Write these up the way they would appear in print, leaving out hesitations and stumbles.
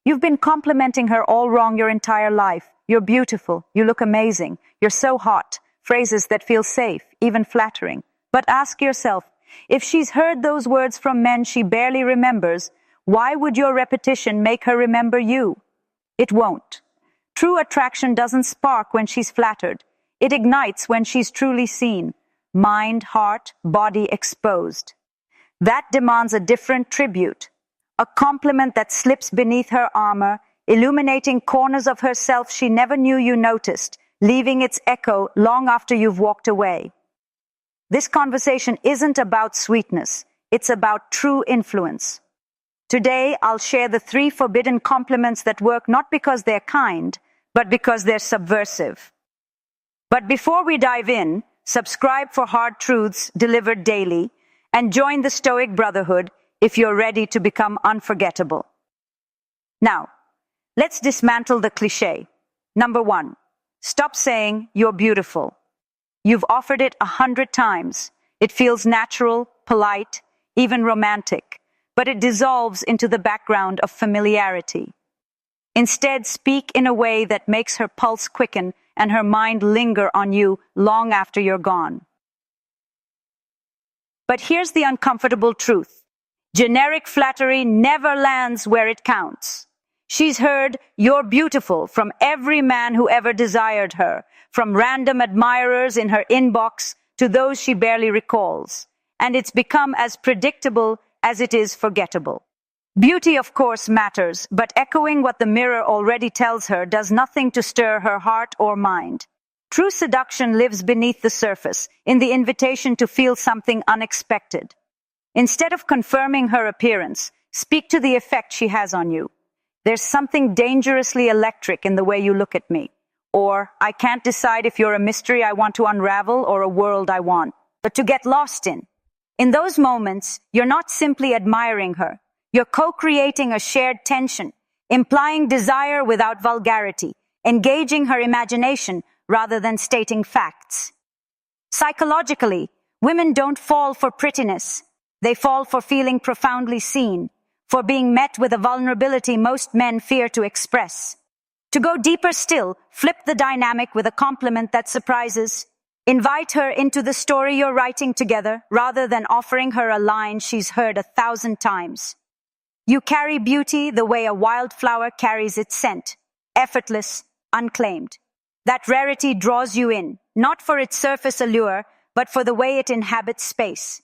You've been complimenting her all wrong your entire life. You're beautiful. You look amazing. You're so hot. Phrases that feel safe, even flattering. But ask yourself, if she's heard those words from men she barely remembers, why would your repetition make her remember you? It won't. True attraction doesn't spark when she's flattered. It ignites when she's truly seen. Mind, heart, body exposed. That demands a different tribute. A compliment that slips beneath her armor, illuminating corners of herself she never knew you noticed, leaving its echo long after you've walked away. This conversation isn't about sweetness. It's about true influence. Today, I'll share the 3 forbidden compliments that work not because they're kind, but because they're subversive. But before we dive in, subscribe for hard truths delivered daily, and join the Stoic Brotherhood if you're ready to become unforgettable. Now, let's dismantle the cliché. Number 1, stop saying you're beautiful. You've offered it 100 times. It feels natural, polite, even romantic, but it dissolves into the background of familiarity. Instead, speak in a way that makes her pulse quicken and her mind linger on you long after you're gone. But here's the uncomfortable truth. Generic flattery never lands where it counts. She's heard "you're beautiful" from every man who ever desired her, from random admirers in her inbox to those she barely recalls. And it's become as predictable as it is forgettable. Beauty, of course, matters, but echoing what the mirror already tells her does nothing to stir her heart or mind. True seduction lives beneath the surface, in the invitation to feel something unexpected. Instead of confirming her appearance, speak to the effect she has on you. There's something dangerously electric in the way you look at me. Or, I can't decide if you're a mystery I want to unravel or a world I want, but to get lost in. In those moments, you're not simply admiring her. You're co-creating a shared tension, implying desire without vulgarity, engaging her imagination rather than stating facts. Psychologically, women don't fall for prettiness. They fall for feeling profoundly seen, for being met with a vulnerability most men fear to express. To go deeper still, flip the dynamic with a compliment that surprises. Invite her into the story you're writing together rather than offering her a line she's heard 1,000 times. You carry beauty the way a wildflower carries its scent, effortless, unclaimed. That rarity draws you in, not for its surface allure, but for the way it inhabits space.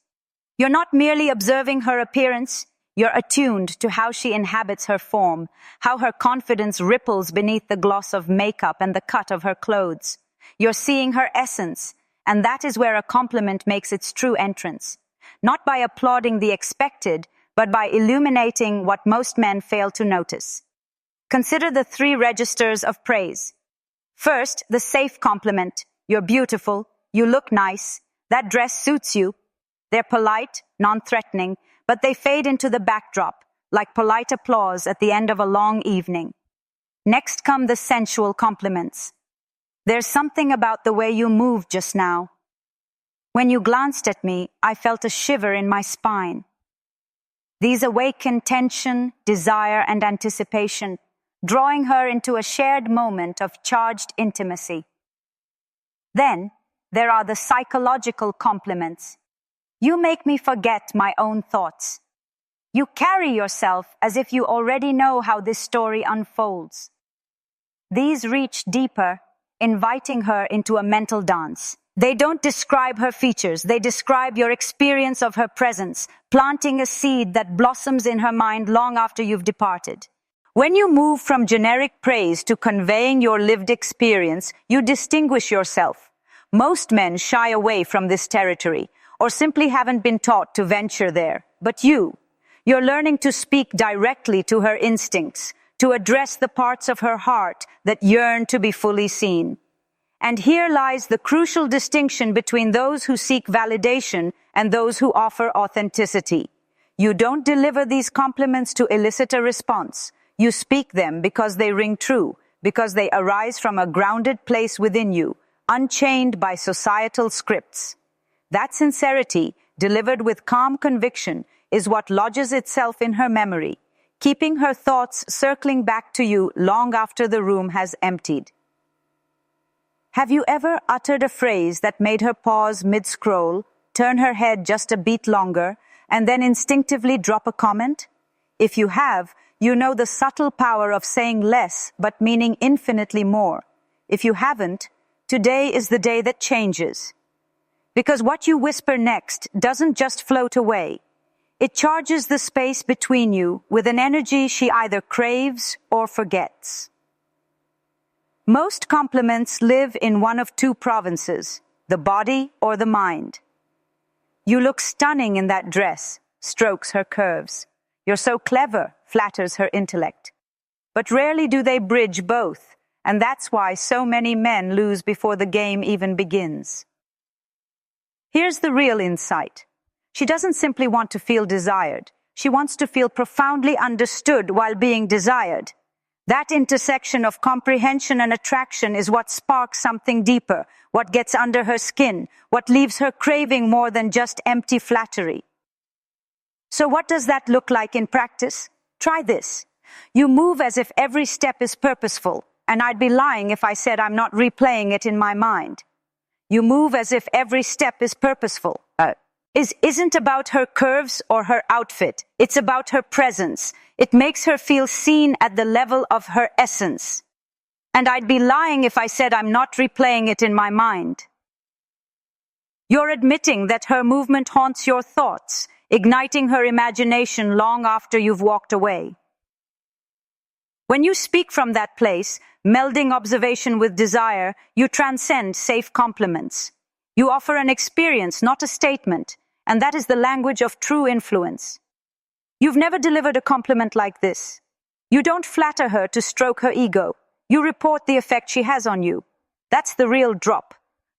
You're not merely observing her appearance, you're attuned to how she inhabits her form, how her confidence ripples beneath the gloss of makeup and the cut of her clothes. You're seeing her essence, and that is where a compliment makes its true entrance. Not by applauding the expected, but by illuminating what most men fail to notice. Consider the 3 registers of praise. First, the safe compliment. You're beautiful. You look nice. That dress suits you. They're polite, non-threatening, but they fade into the backdrop, like polite applause at the end of a long evening. Next come the sensual compliments. There's something about the way you moved just now. When you glanced at me, I felt a shiver in my spine. These awaken tension, desire, and anticipation, drawing her into a shared moment of charged intimacy. Then, there are the psychological compliments. You make me forget my own thoughts. You carry yourself as if you already know how this story unfolds. These reach deeper, inviting her into a mental dance. They don't describe her features, they describe your experience of her presence, planting a seed that blossoms in her mind long after you've departed. When you move from generic praise to conveying your lived experience, you distinguish yourself. Most men shy away from this territory, or simply haven't been taught to venture there. But you're learning to speak directly to her instincts, to address the parts of her heart that yearn to be fully seen. And here lies the crucial distinction between those who seek validation and those who offer authenticity. You don't deliver these compliments to elicit a response. You speak them because they ring true, because they arise from a grounded place within you, unchained by societal scripts. That sincerity, delivered with calm conviction, is what lodges itself in her memory, keeping her thoughts circling back to you long after the room has emptied. Have you ever uttered a phrase that made her pause mid-scroll, turn her head just a beat longer, and then instinctively drop a comment? If you have, you know the subtle power of saying less but meaning infinitely more. If you haven't, today is the day that changes. Because what you whisper next doesn't just float away. It charges the space between you with an energy she either craves or forgets. Most compliments live in one of two provinces, the body or the mind. You look stunning in that dress, strokes her curves. You're so clever, flatters her intellect. But rarely do they bridge both, and that's why so many men lose before the game even begins. Here's the real insight. She doesn't simply want to feel desired. She wants to feel profoundly understood while being desired. That intersection of comprehension and attraction is what sparks something deeper, what gets under her skin, what leaves her craving more than just empty flattery. So what does that look like in practice? Try this. You move as if every step is purposeful, and I'd be lying if I said I'm not replaying it in my mind. You move as if every step is purposeful. Isn't about her curves or her outfit. It's about her presence. It makes her feel seen at the level of her essence. And I'd be lying if I said I'm not replaying it in my mind. You're admitting that her movement haunts your thoughts, igniting her imagination long after you've walked away. When you speak from that place, melding observation with desire, you transcend safe compliments. You offer an experience, not a statement, and that is the language of true influence. You've never delivered a compliment like this. You don't flatter her to stroke her ego. You report the effect she has on you. That's the real drop,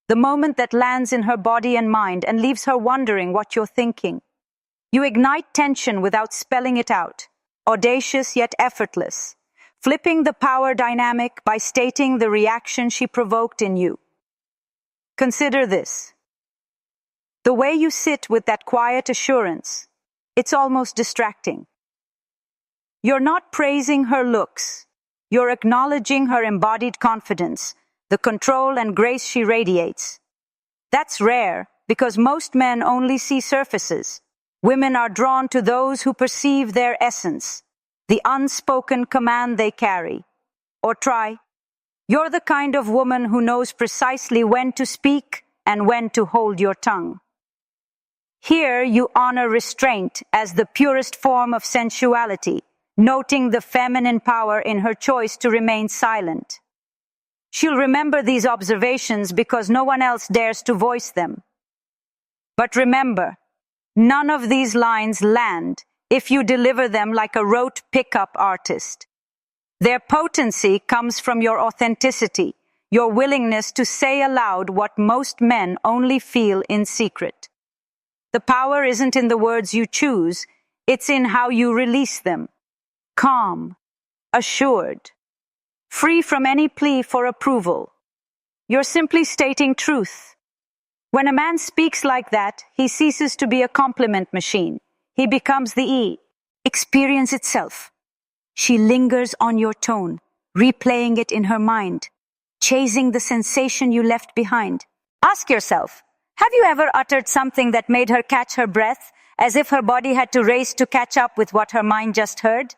the moment that lands in her body and mind and leaves her wondering what you're thinking. You ignite tension without spelling it out, audacious yet effortless, flipping the power dynamic by stating the reaction she provoked in you. Consider this. The way you sit with that quiet assurance, it's almost distracting. You're not praising her looks. You're acknowledging her embodied confidence, the control and grace she radiates. That's rare because most men only see surfaces. Women are drawn to those who perceive their essence, the unspoken command they carry. Or try. You're the kind of woman who knows precisely when to speak and when to hold your tongue. Here you honor restraint as the purest form of sensuality, noting the feminine power in her choice to remain silent. She'll remember these observations because no one else dares to voice them. But remember, none of these lines land if you deliver them like a rote pickup artist. Their potency comes from your authenticity, your willingness to say aloud what most men only feel in secret. The power isn't in the words you choose, it's in how you release them. Calm, assured, free from any plea for approval. You're simply stating truth. When a man speaks like that, he ceases to be a compliment machine. He becomes the experience itself. She lingers on your tone, replaying it in her mind, chasing the sensation you left behind. Ask yourself, have you ever uttered something that made her catch her breath, as if her body had to race to catch up with what her mind just heard?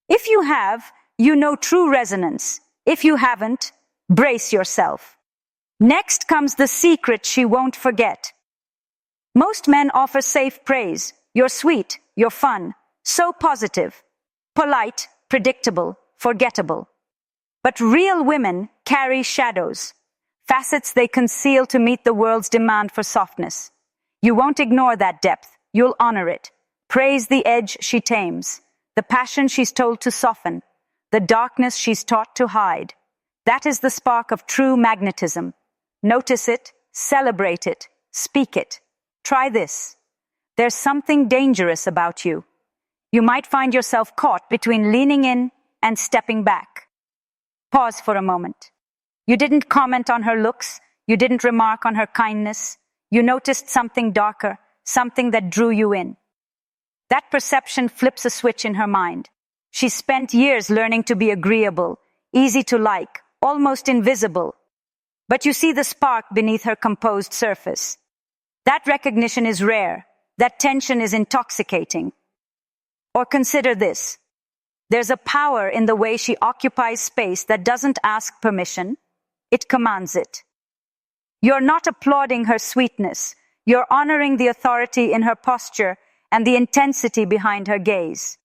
If you have, you know true resonance. If you haven't, brace yourself. Next comes the secret she won't forget. Most men offer safe praise. You're sweet, you're fun, so positive, polite, predictable, forgettable. But real women carry shadows, facets they conceal to meet the world's demand for softness. You won't ignore that depth. You'll honor it. Praise the edge she tames, the passion she's told to soften, the darkness she's taught to hide. That is the spark of true magnetism. Notice it, celebrate it, speak it. Try this. There's something dangerous about you. You might find yourself caught between leaning in and stepping back. Pause for a moment. You didn't comment on her looks. You didn't remark on her kindness. You noticed something darker, something that drew you in. That perception flips a switch in her mind. She spent years learning to be agreeable, easy to like, almost invisible. But you see the spark beneath her composed surface. That recognition is rare. That tension is intoxicating. Or consider this. There's a power in the way she occupies space that doesn't ask permission. It commands it. You're not applauding her sweetness. You're honoring the authority in her posture and the intensity behind her gaze.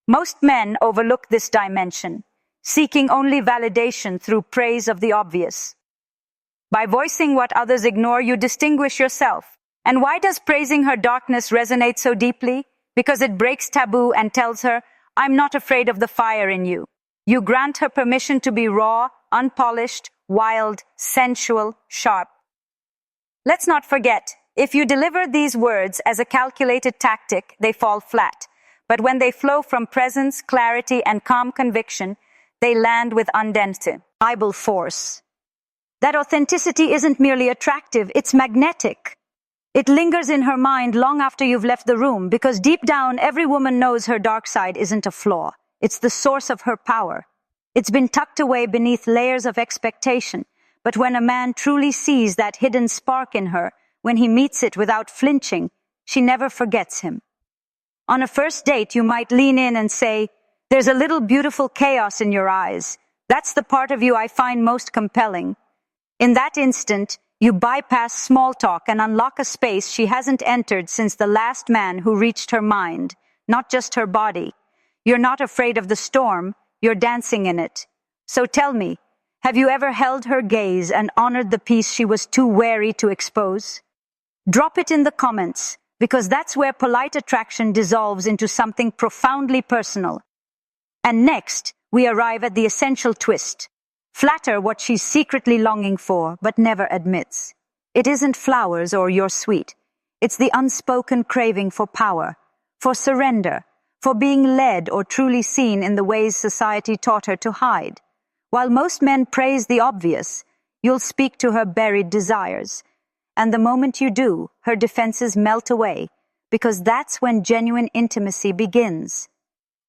Most men overlook this dimension, seeking only validation through praise of the obvious. By voicing what others ignore, you distinguish yourself. And why does praising her darkness resonate so deeply? Because it breaks taboo and tells her, I'm not afraid of the fire in you. You grant her permission to be raw, unpolished, wild, sensual, sharp. Let's not forget, if you deliver these words as a calculated tactic, they fall flat. But when they flow from presence, clarity, and calm conviction, they land with undeniable force. That authenticity isn't merely attractive, it's magnetic. It lingers in her mind long after you've left the room, because deep down, every woman knows her dark side isn't a flaw. It's the source of her power. It's been tucked away beneath layers of expectation. But when a man truly sees that hidden spark in her, when he meets it without flinching, she never forgets him. On a first date, you might lean in and say, there's a little beautiful chaos in your eyes. That's the part of you I find most compelling. In that instant, you bypass small talk and unlock a space she hasn't entered since the last man who reached her mind, not just her body. You're not afraid of the storm, you're dancing in it. So tell me, have you ever held her gaze and honored the piece she was too wary to expose? Drop it in the comments, because that's where polite attraction dissolves into something profoundly personal. And next, we arrive at the essential twist. Flatter what she's secretly longing for, but never admits. It isn't flowers or you're sweet. It's the unspoken craving for power, for surrender, for being led or truly seen in the ways society taught her to hide. While most men praise the obvious, you'll speak to her buried desires. And the moment you do, her defenses melt away, because that's when genuine intimacy begins.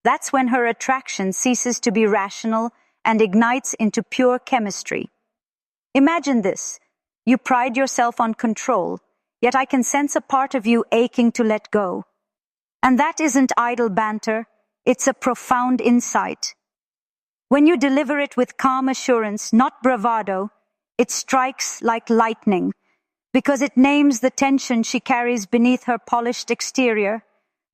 That's when her attraction ceases to be rational and ignites into pure chemistry. Imagine this. You pride yourself on control, yet I can sense a part of you aching to let go. And that isn't idle banter, it's a profound insight. When you deliver it with calm assurance, not bravado, it strikes like lightning, because it names the tension she carries beneath her polished exterior,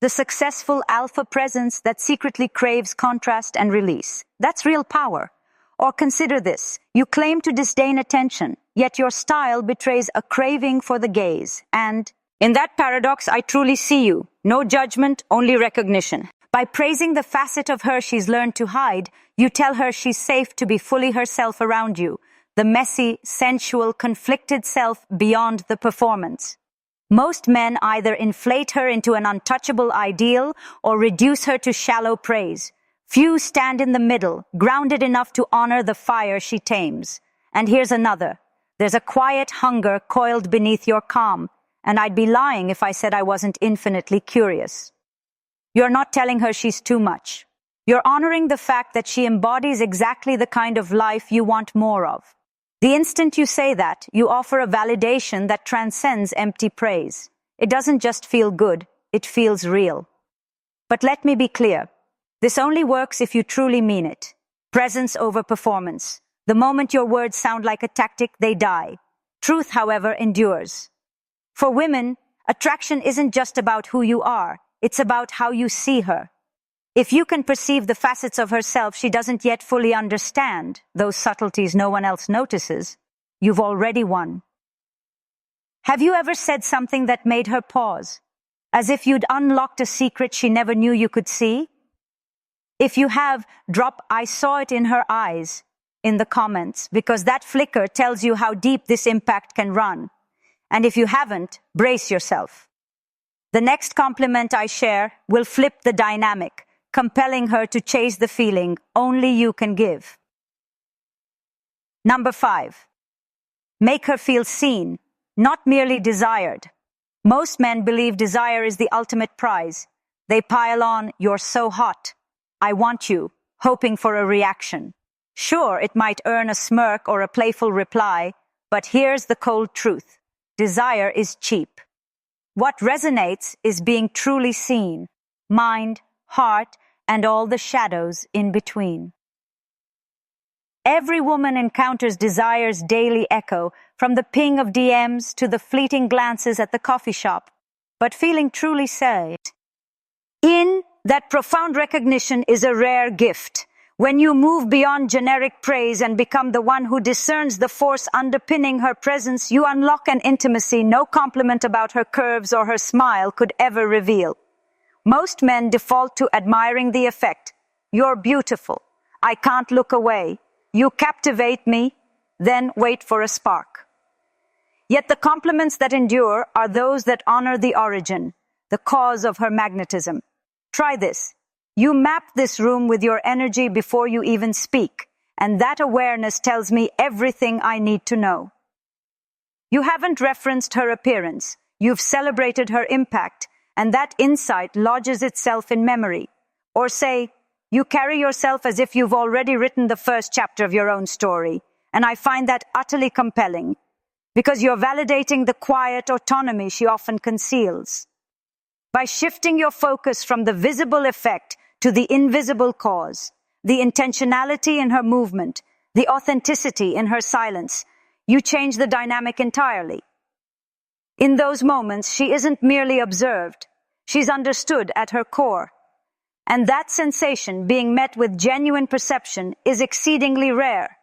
the successful alpha presence that secretly craves contrast and release. That's real power. Or consider this. You claim to disdain attention, yet your style betrays a craving for the gaze. And in that paradox, I truly see you. No judgment, only recognition. By praising the facet of her she's learned to hide, you tell her she's safe to be fully herself around you, the messy, sensual, conflicted self beyond the performance. Most men either inflate her into an untouchable ideal or reduce her to shallow praise. Few stand in the middle, grounded enough to honor the fire she tames. And here's another. There's a quiet hunger coiled beneath your calm, and I'd be lying if I said I wasn't infinitely curious. You're not telling her she's too much. You're honoring the fact that she embodies exactly the kind of life you want more of. The instant you say that, you offer a validation that transcends empty praise. It doesn't just feel good, it feels real. But let me be clear. This only works if you truly mean it. Presence over performance. The moment your words sound like a tactic, they die. Truth, however, endures. For women, attraction isn't just about who you are. It's about how you see her. If you can perceive the facets of herself she doesn't yet fully understand, those subtleties no one else notices, you've already won. Have you ever said something that made her pause, as if you'd unlocked a secret she never knew you could see? If you have, drop "I saw it in her eyes" in the comments, because that flicker tells you how deep this impact can run. And if you haven't, brace yourself. The next compliment I share will flip the dynamic, compelling her to chase the feeling only you can give. Number 5. Make her feel seen, not merely desired. Most men believe desire is the ultimate prize. They pile on, "You're so hot," "I want you," hoping for a reaction. Sure, it might earn a smirk or a playful reply, but here's the cold truth. Desire is cheap. What resonates is being truly seen, mind, heart, and all the shadows in between. Every woman encounters desire's daily echo, from the ping of DMs to the fleeting glances at the coffee shop. But feeling truly sad, in that profound recognition is a rare gift. When you move beyond generic praise and become the one who discerns the force underpinning her presence, you unlock an intimacy no compliment about her curves or her smile could ever reveal. Most men default to admiring the effect. "You're beautiful. I can't look away. You captivate me," then wait for a spark. Yet the compliments that endure are those that honor the origin, the cause of her magnetism. Try this. You map this room with your energy before you even speak, and that awareness tells me everything I need to know. You haven't referenced her appearance. You've celebrated her impact, and that insight lodges itself in memory. Or say, you carry yourself as if you've already written the first chapter of your own story, and I find that utterly compelling, because you're validating the quiet autonomy she often conceals. By shifting your focus from the visible effect to the invisible cause, the intentionality in her movement, the authenticity in her silence, you change the dynamic entirely. In those moments, she isn't merely observed, she's understood at her core. And that sensation, being met with genuine perception, is exceedingly rare.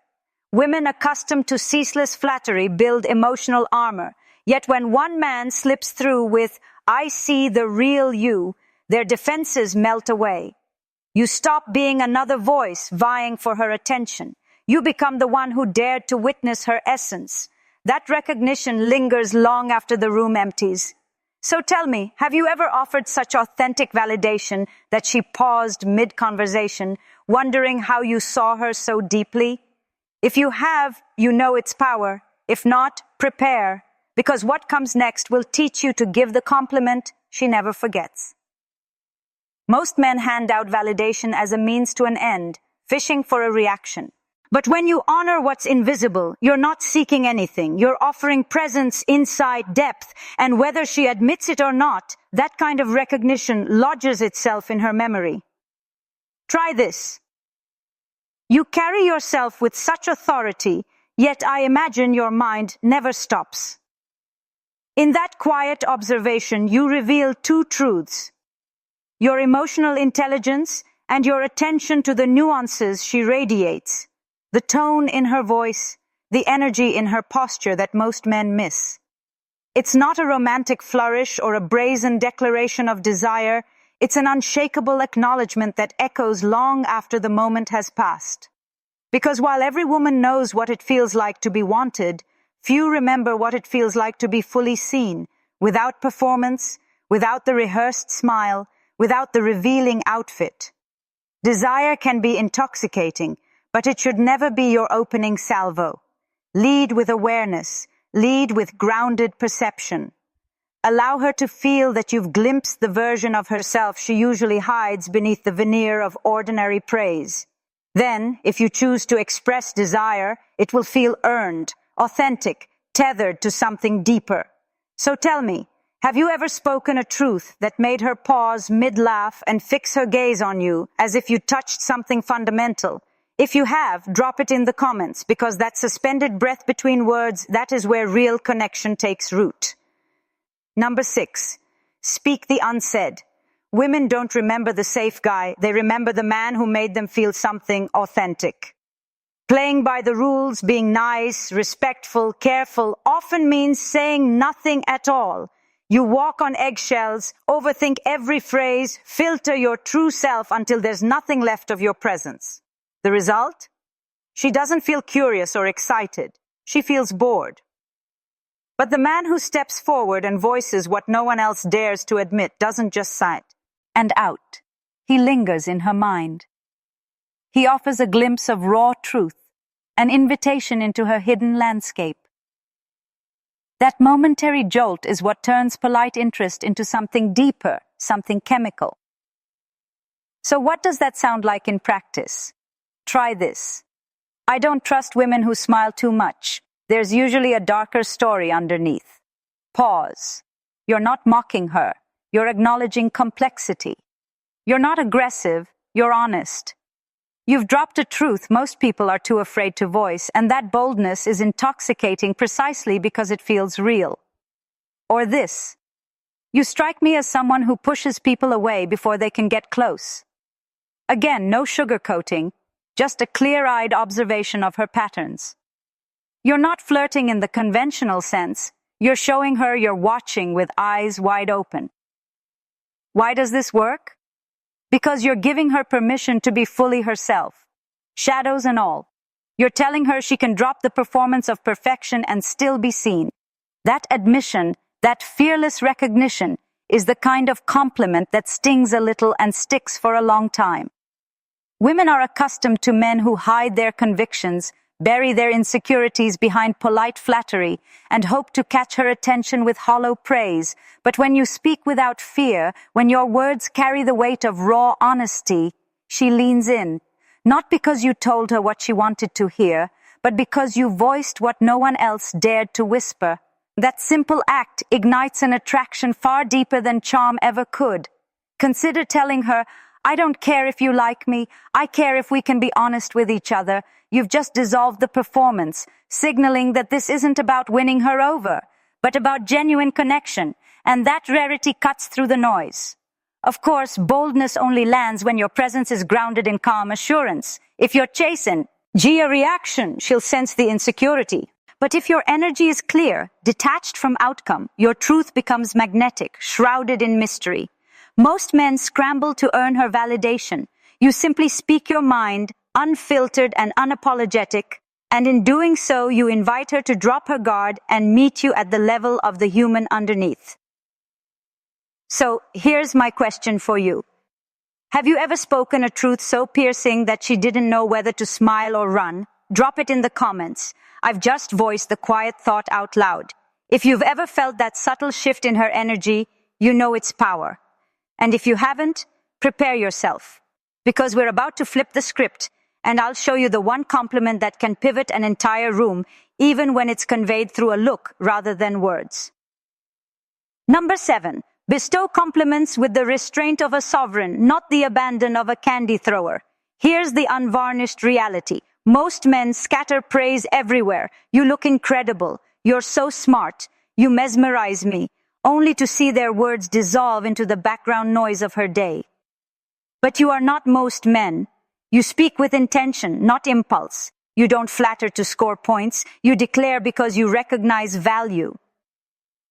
Women accustomed to ceaseless flattery build emotional armor, yet when one man slips through with, "I see the real you," their defenses melt away. You stop being another voice vying for her attention. You become the one who dared to witness her essence. That recognition lingers long after the room empties. So tell me, have you ever offered such authentic validation that she paused mid-conversation, wondering how you saw her so deeply? If you have, you know its power. If not, prepare, because what comes next will teach you to give the compliment she never forgets. Most men hand out validation as a means to an end, fishing for a reaction. But when you honor what's invisible, you're not seeking anything. You're offering presence, insight, depth, and whether she admits it or not, that kind of recognition lodges itself in her memory. Try this. You carry yourself with such authority, yet I imagine your mind never stops. In that quiet observation, you reveal two truths: your emotional intelligence and your attention to the nuances she radiates, the tone in her voice, the energy in her posture that most men miss. It's not a romantic flourish or a brazen declaration of desire. It's an unshakable acknowledgement that echoes long after the moment has passed. Because while every woman knows what it feels like to be wanted, few remember what it feels like to be fully seen, without performance, without the rehearsed smile, without the revealing outfit. Desire can be intoxicating, but it should never be your opening salvo. Lead with awareness. Lead with grounded perception. Allow her to feel that you've glimpsed the version of herself she usually hides beneath the veneer of ordinary praise. Then, if you choose to express desire, it will feel earned, authentic, tethered to something deeper. So tell me, have you ever spoken a truth that made her pause mid-laugh and fix her gaze on you as if you touched something fundamental? If you have, drop it in the comments, because that suspended breath between words, that is where real connection takes root. Number 6, speak the unsaid. Women don't remember the safe guy, they remember the man who made them feel something authentic. Playing by the rules, being nice, respectful, careful, often means saying nothing at all. You walk on eggshells, overthink every phrase, filter your true self until there's nothing left of your presence. The result? She doesn't feel curious or excited. She feels bored. But the man who steps forward and voices what no one else dares to admit doesn't just sigh and out. He lingers in her mind. He offers a glimpse of raw truth, an invitation into her hidden landscape. That momentary jolt is what turns polite interest into something deeper, something chemical. So what does that sound like in practice? Try this. I don't trust women who smile too much. There's usually a darker story underneath. Pause. You're not mocking her. You're acknowledging complexity. You're not aggressive. You're honest. You've dropped a truth most people are too afraid to voice, and that boldness is intoxicating precisely because it feels real. Or this. You strike me as someone who pushes people away before they can get close. Again, no sugarcoating, just a clear-eyed observation of her patterns. You're not flirting in the conventional sense. You're showing her you're watching with eyes wide open. Why does this work? Because you're giving her permission to be fully herself, shadows and all. You're telling her she can drop the performance of perfection and still be seen. That admission, that fearless recognition, is the kind of compliment that stings a little and sticks for a long time. Women are accustomed to men who hide their convictions, bury their insecurities behind polite flattery, and hope to catch her attention with hollow praise. But when you speak without fear, when your words carry the weight of raw honesty, she leans in, not because you told her what she wanted to hear, but because you voiced what no one else dared to whisper. That simple act ignites an attraction far deeper than charm ever could. Consider telling her, I don't care if you like me, I care if we can be honest with each other. You've just dissolved the performance, signaling that this isn't about winning her over, but about genuine connection, and that rarity cuts through the noise. Of course, boldness only lands when your presence is grounded in calm assurance. If you're chastened, a reaction, she'll sense the insecurity. But if your energy is clear, detached from outcome, your truth becomes magnetic, shrouded in mystery. Most men scramble to earn her validation. You simply speak your mind, unfiltered and unapologetic, and in doing so, you invite her to drop her guard and meet you at the level of the human underneath. So, here's my question for you. Have you ever spoken a truth so piercing that she didn't know whether to smile or run? Drop it in the comments. I've just voiced the quiet thought out loud. If you've ever felt that subtle shift in her energy, you know its power. And if you haven't, prepare yourself, because we're about to flip the script, and I'll show you the one compliment that can pivot an entire room, even when it's conveyed through a look rather than words. Number 7. Bestow compliments with the restraint of a sovereign, not the abandon of a candy thrower. Here's the unvarnished reality. Most men scatter praise everywhere. You look incredible. You're so smart. You mesmerize me, only to see their words dissolve into the background noise of her day. But you are not most men. You speak with intention, not impulse. You don't flatter to score points. You declare because you recognize value.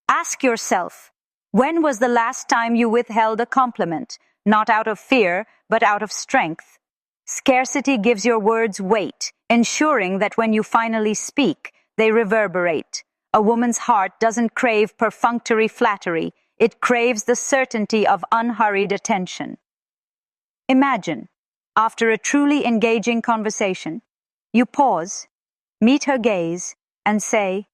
Ask yourself, when was the last time you withheld a compliment? Not out of fear, but out of strength. Scarcity gives your words weight, ensuring that when you finally speak, they reverberate. A woman's heart doesn't crave perfunctory flattery. It craves the certainty of unhurried attention. Imagine, after a truly engaging conversation, you pause, meet her gaze, and say,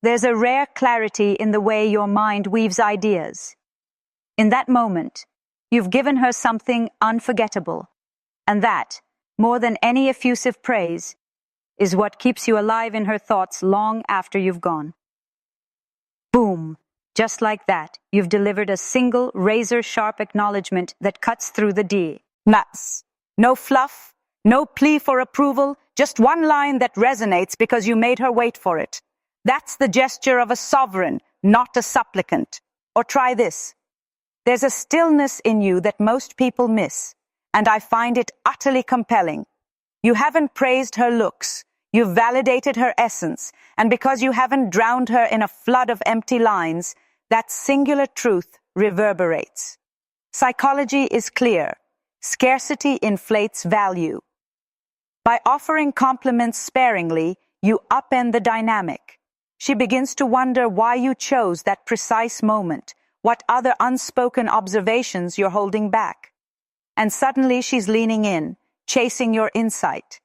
there's a rare clarity in the way your mind weaves ideas. In that moment, you've given her something unforgettable, and that, more than any effusive praise, is what keeps you alive in her thoughts long after you've gone. Boom! Just like that, you've delivered a single razor-sharp acknowledgement that cuts through the D. Nuts. No fluff, no plea for approval, just one line that resonates because you made her wait for it. That's the gesture of a sovereign, not a supplicant. Or try this. There's a stillness in you that most people miss, and I find it utterly compelling. You haven't praised her looks. You've validated her essence, and because you haven't drowned her in a flood of empty lines, that singular truth reverberates. Psychology is clear. Scarcity inflates value. By offering compliments sparingly, you upend the dynamic. She begins to wonder why you chose that precise moment, what other unspoken observations you're holding back. And suddenly she's leaning in, chasing your insight.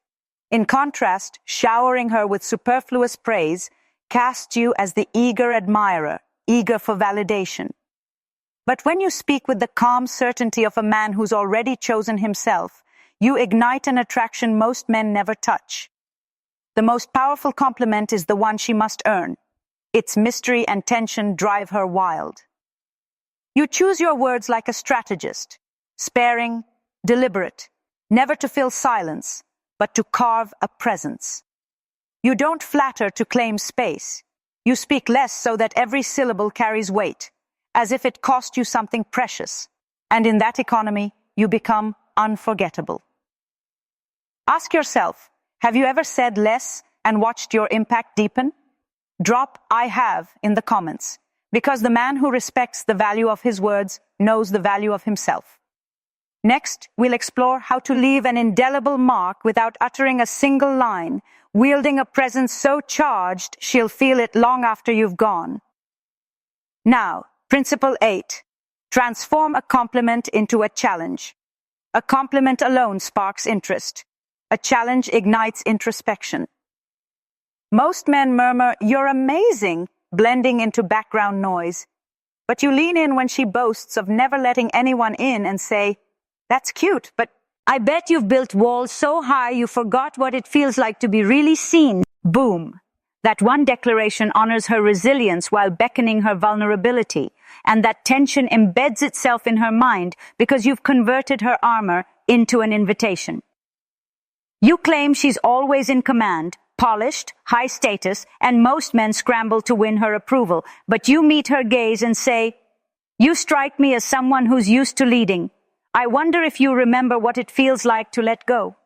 In contrast, showering her with superfluous praise casts you as the eager admirer, eager for validation. But when you speak with the calm certainty of a man who's already chosen himself, you ignite an attraction most men never touch. The most powerful compliment is the one she must earn. Its mystery and tension drive her wild. You choose your words like a strategist, sparing, deliberate, never to fill silence, but to carve a presence. You don't flatter to claim space. You speak less so that every syllable carries weight, as if it cost you something precious. And in that economy, you become unforgettable. Ask yourself, have you ever said less and watched your impact deepen? Drop "I have" in the comments, because the man who respects the value of his words knows the value of himself. Next, we'll explore how to leave an indelible mark without uttering a single line, wielding a presence so charged she'll feel it long after you've gone. Now, Principle 8. Transform a compliment into a challenge. A compliment alone sparks interest. A challenge ignites introspection. Most men murmur, "You're amazing," blending into background noise. But you lean in when she boasts of never letting anyone in and say, "That's cute, but I bet you've built walls so high you forgot what it feels like to be really seen." Boom. That one declaration honors her resilience while beckoning her vulnerability, and that tension embeds itself in her mind because you've converted her armor into an invitation. You claim she's always in command, polished, high status, and most men scramble to win her approval, but you meet her gaze and say, "You strike me as someone who's used to leading. I wonder if you remember what it feels like to let go."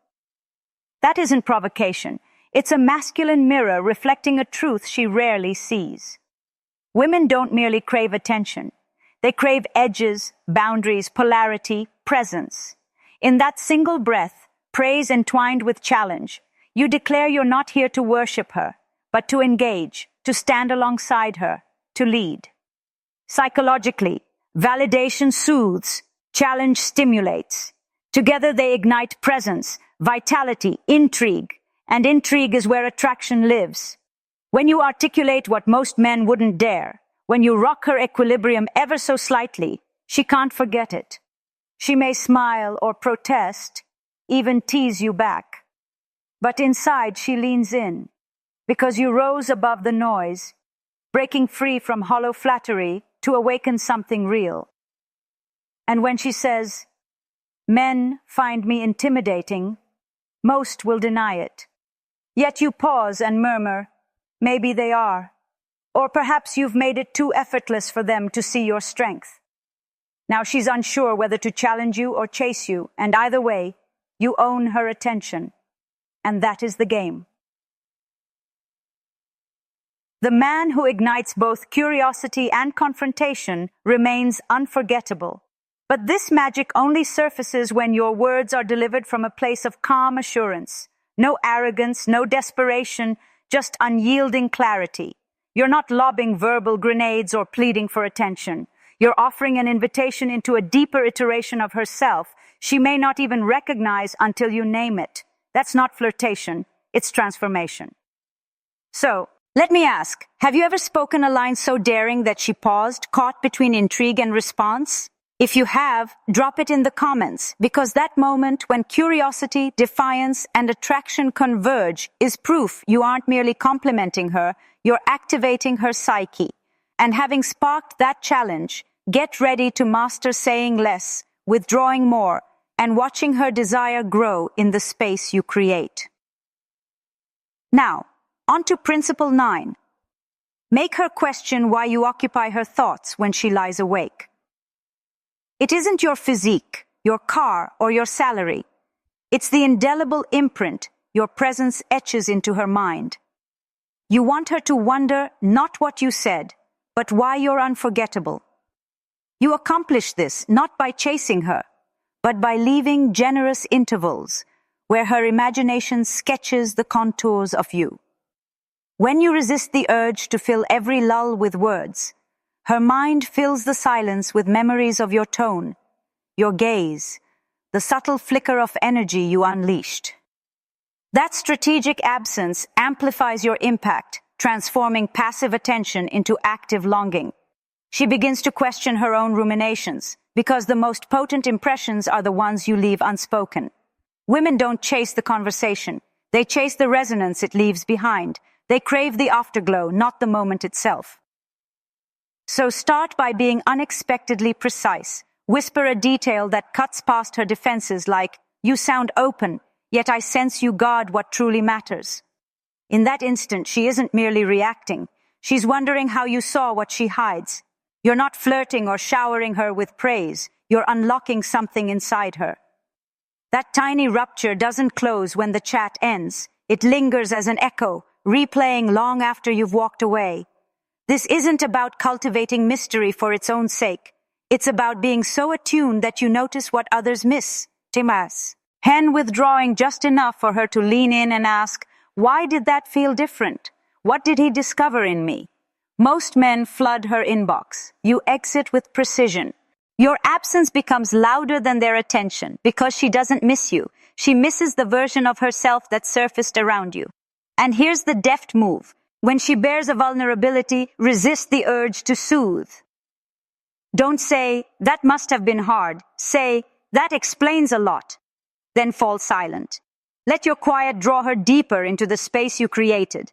That isn't provocation. It's a masculine mirror reflecting a truth she rarely sees. Women don't merely crave attention. They crave edges, boundaries, polarity, presence. In that single breath, praise entwined with challenge, you declare you're not here to worship her, but to engage, to stand alongside her, to lead. Psychologically, validation soothes, challenge stimulates. Together they ignite presence, vitality, intrigue, and intrigue is where attraction lives. When you articulate what most men wouldn't dare, when you rock her equilibrium ever so slightly, she can't forget it. She may smile or protest, even tease you back. But inside she leans in, because you rose above the noise, breaking free from hollow flattery to awaken something real. And when she says, "Men find me intimidating," most will deny it. Yet you pause and murmur, "Maybe they are." Or perhaps you've made it too effortless for them to see your strength. Now she's unsure whether to challenge you or chase you, and either way, you own her attention. And that is the game. The man who ignites both curiosity and confrontation remains unforgettable. But this magic only surfaces when your words are delivered from a place of calm assurance. No arrogance, no desperation, just unyielding clarity. You're not lobbing verbal grenades or pleading for attention. You're offering an invitation into a deeper iteration of herself she may not even recognize until you name it. That's not flirtation, it's transformation. So, let me ask, have you ever spoken a line so daring that she paused, caught between intrigue and response? If you have, drop it in the comments, because that moment when curiosity, defiance, and attraction converge is proof you aren't merely complimenting her, you're activating her psyche. And having sparked that challenge, get ready to master saying less, withdrawing more, and watching her desire grow in the space you create. Now, on to Principle 9. Make her question why you occupy her thoughts when she lies awake. It isn't your physique, your car, or your salary. It's the indelible imprint your presence etches into her mind. You want her to wonder not what you said, but why you're unforgettable. You accomplish this not by chasing her, but by leaving generous intervals where her imagination sketches the contours of you. When you resist the urge to fill every lull with words, her mind fills the silence with memories of your tone, your gaze, the subtle flicker of energy you unleashed. That strategic absence amplifies your impact, transforming passive attention into active longing. She begins to question her own ruminations, because the most potent impressions are the ones you leave unspoken. Women don't chase the conversation. They chase the resonance it leaves behind. They crave the afterglow, not the moment itself. So start by being unexpectedly precise. Whisper a detail that cuts past her defenses, like, "You sound open, yet I sense you guard what truly matters." In that instant, she isn't merely reacting. She's wondering how you saw what she hides. You're not flirting or showering her with praise. You're unlocking something inside her. That tiny rupture doesn't close when the chat ends. It lingers as an echo, replaying long after you've walked away. This isn't about cultivating mystery for its own sake. It's about being so attuned that you notice what others miss. Timas. Hen withdrawing just enough for her to lean in and ask, "Why did that feel different? What did he discover in me?" Most men flood her inbox. You exit with precision. Your absence becomes louder than their attention because she doesn't miss you. She misses the version of herself that surfaced around you. And here's the deft move. When she bears a vulnerability, resist the urge to soothe. Don't say, "That must have been hard." Say, "That explains a lot." Then fall silent. Let your quiet draw her deeper into the space you created.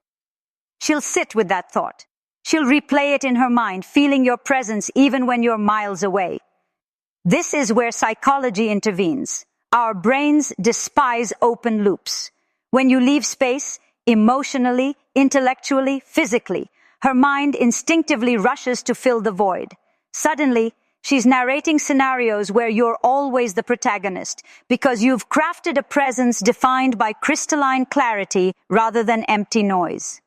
She'll sit with that thought. She'll replay it in her mind, feeling your presence even when you're miles away. This is where psychology intervenes. Our brains despise open loops. When you leave space, emotionally, intellectually, physically, her mind instinctively rushes to fill the void. Suddenly, she's narrating scenarios where you're always the protagonist, because you've crafted a presence defined by crystalline clarity rather than empty noise.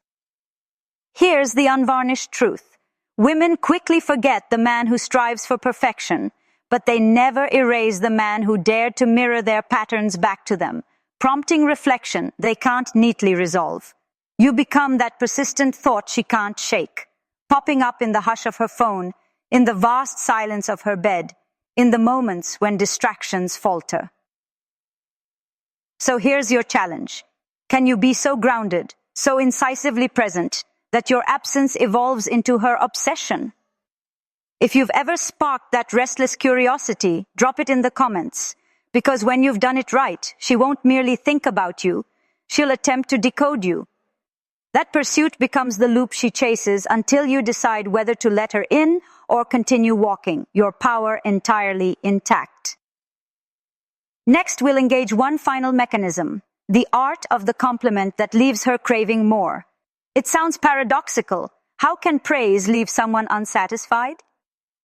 Here's the unvarnished truth. Women quickly forget the man who strives for perfection, but they never erase the man who dared to mirror their patterns back to them, prompting reflection they can't neatly resolve. You become that persistent thought she can't shake, popping up in the hush of her phone, in the vast silence of her bed, in the moments when distractions falter. So here's your challenge. Can you be so grounded, so incisively present, that your absence evolves into her obsession? If you've ever sparked that restless curiosity, drop it in the comments, because when you've done it right, she won't merely think about you, she'll attempt to decode you. That pursuit becomes the loop she chases until you decide whether to let her in or continue walking, your power entirely intact. Next, we'll engage one final mechanism, the art of the compliment that leaves her craving more. It sounds paradoxical. How can praise leave someone unsatisfied?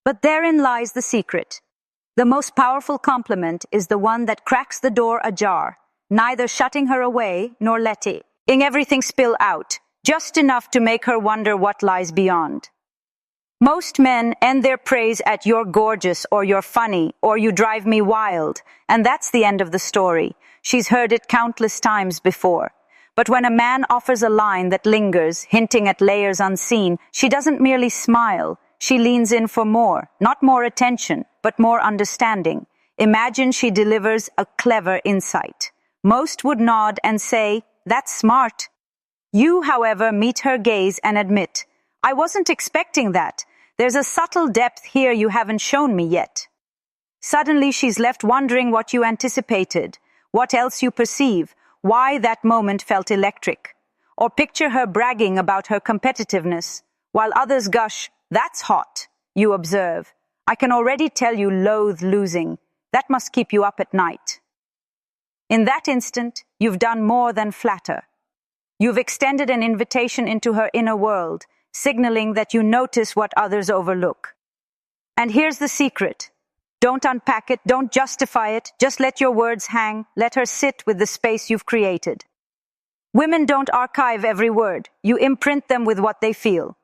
But therein lies the secret. The most powerful compliment is the one that cracks the door ajar, neither shutting her away nor letting everything spill out, just enough to make her wonder what lies beyond. Most men end their praise at "You're gorgeous," or "You're funny," or "You drive me wild," and that's the end of the story. She's heard it countless times before. But when a man offers a line that lingers, hinting at layers unseen, she doesn't merely smile. She leans in for more, not more attention, but more understanding. Imagine she delivers a clever insight. Most would nod and say, "That's smart." You, however, meet her gaze and admit, "I wasn't expecting that. There's a subtle depth here you haven't shown me yet." Suddenly she's left wondering what you anticipated, what else you perceive, why that moment felt electric. Or picture her bragging about her competitiveness, while others gush, "That's hot." You observe, "I can already tell you loathe losing. That must keep you up at night." In that instant, you've done more than flatter. You've extended an invitation into her inner world, signaling that you notice what others overlook. And here's the secret. Don't unpack it, don't justify it, just let your words hang, let her sit with the space you've created. Women don't archive every word, you imprint them with what they feel.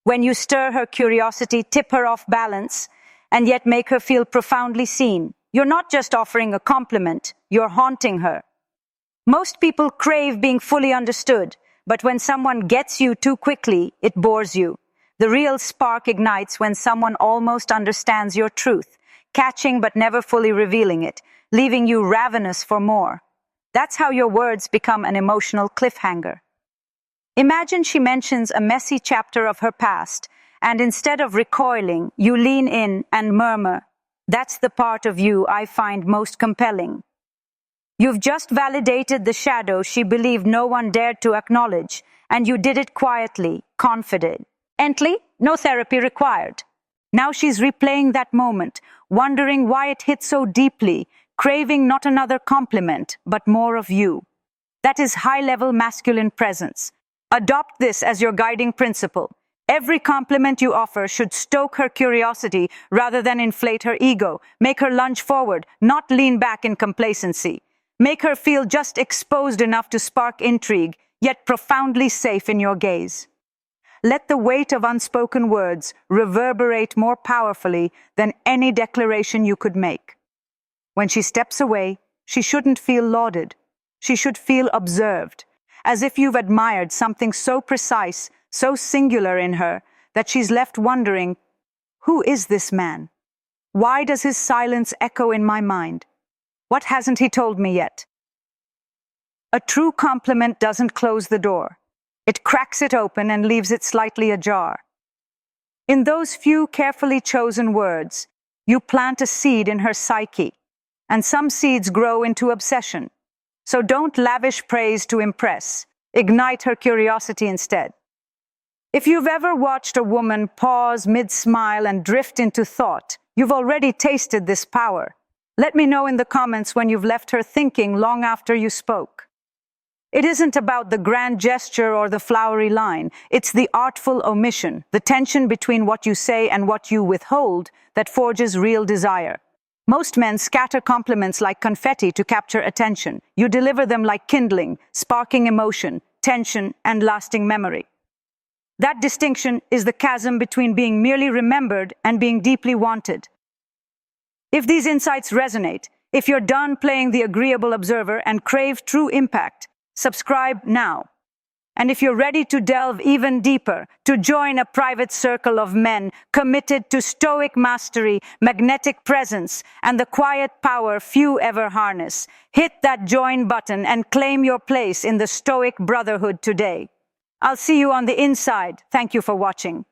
When you stir her curiosity, tip her off balance, and yet make her feel profoundly seen, you're not just offering a compliment, you're haunting her. Most people crave being fully understood, but when someone gets you too quickly, it bores you. The real spark ignites when someone almost understands your truth, catching but never fully revealing it, leaving you ravenous for more. That's how your words become an emotional cliffhanger. Imagine she mentions a messy chapter of her past, And instead of recoiling, you lean in and murmur, "That's the part of you I find most compelling." You've just validated the shadow she believed no one dared to acknowledge, and you did it quietly, confidently, no therapy required. Now she's replaying that moment, wondering why it hit so deeply, craving not another compliment, but more of you. That is high-level masculine presence. Adopt this as your guiding principle. Every compliment you offer should stoke her curiosity rather than inflate her ego. Make her lunge forward, not lean back in complacency. Make her feel just exposed enough to spark intrigue, yet profoundly safe in your gaze. Let the weight of unspoken words reverberate more powerfully than any declaration you could make. When she steps away, she shouldn't feel lauded. She should feel observed, as if you've admired something so precise, so singular in her, that she's left wondering, who is this man? Why does his silence echo in my mind? What hasn't he told me yet? A true compliment doesn't close the door. It cracks it open and leaves it slightly ajar. In those few carefully chosen words, you plant a seed in her psyche, and some seeds grow into obsession. So don't lavish praise to impress. Ignite her curiosity instead. If you've ever watched a woman pause mid-smile and drift into thought, you've already tasted this power. Let me know in the comments when you've left her thinking long after you spoke. It isn't about the grand gesture or the flowery line. It's the artful omission, the tension between what you say and what you withhold, that forges real desire. Most men scatter compliments like confetti to capture attention. You deliver them like kindling, sparking emotion, tension, and lasting memory. That distinction is the chasm between being merely remembered and being deeply wanted. If these insights resonate, if you're done playing the agreeable observer and crave true impact, subscribe now. And if you're ready to delve even deeper, to join a private circle of men committed to stoic mastery, magnetic presence, and the quiet power few ever harness, hit that join button and claim your place in the stoic brotherhood today. I'll see you on the inside. Thank you for watching.